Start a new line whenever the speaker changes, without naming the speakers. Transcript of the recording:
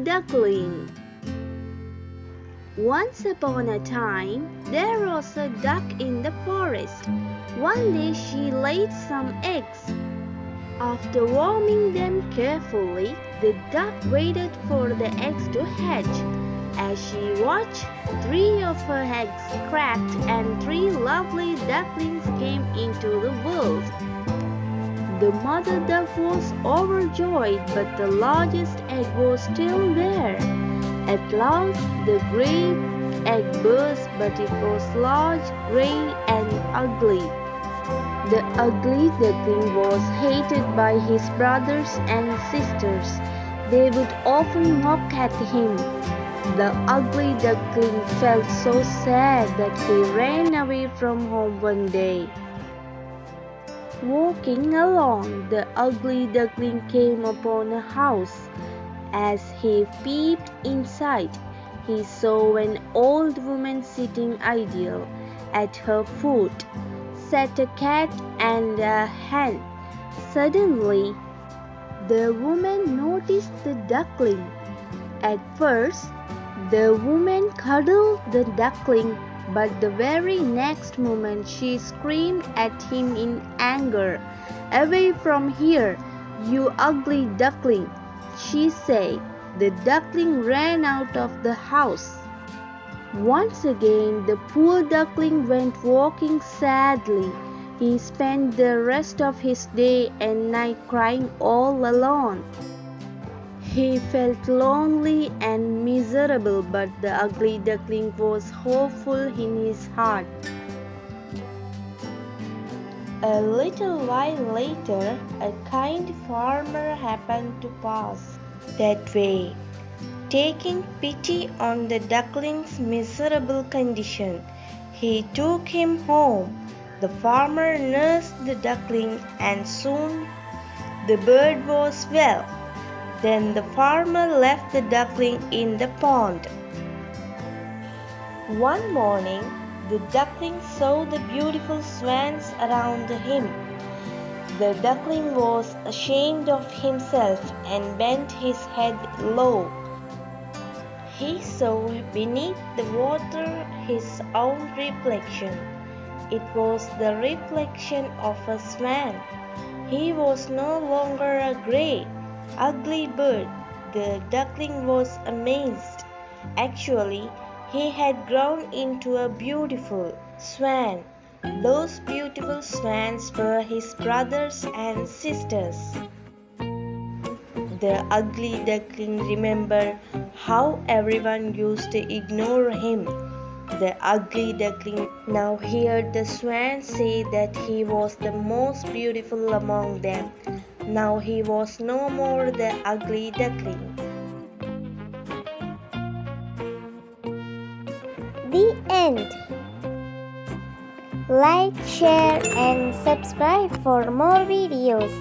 Duckling. Once upon a time, there was a duck in the forest. One day she laid some eggs. After warming them carefully, the duck waited for the eggs to hatch. As she watched, 3 of her eggs cracked and 3 lovely ducklings came into the world. The mother duck was overjoyed, but the largest egg was still there. At last, the great egg burst, but it was large, grey, and ugly. The ugly duckling was hated by his brothers and sisters. They would often mock at him. The ugly duckling felt so sad that he ran away from home one day. Walking along, the ugly duckling came upon a house. As he peeped inside, he saw an old woman sitting idle. At her foot sat a cat and a hen. Suddenly, the woman noticed the duckling. At first, the woman cuddled the duckling, but the very next moment she screamed at him in anger. "Away from here, you ugly duckling!" she said. The duckling ran out of the house. Once again, the poor duckling went walking sadly. He spent the rest of his day and night crying all alone. He felt lonely and miserable, but the ugly duckling was hopeful in his heart. A little while later, a kind farmer happened to pass that way. Taking pity on the duckling's miserable condition, he took him home. The farmer nursed the duckling, and soon the bird was well. Then the farmer left the duckling in the pond. One morning, the duckling saw the beautiful swans around him. The duckling was ashamed of himself and bent his head low. He saw beneath the water his own reflection. It was the reflection of a swan. He was no longer a grey, ugly bird. The duckling was amazed. Actually, he had grown into a beautiful swan. Those beautiful swans were his brothers and sisters. The ugly duckling remembered how everyone used to ignore him. The ugly duckling now heard the swans say that he was the most beautiful among them. Now he was no more the ugly duckling.
The end. Like, share and subscribe for more videos.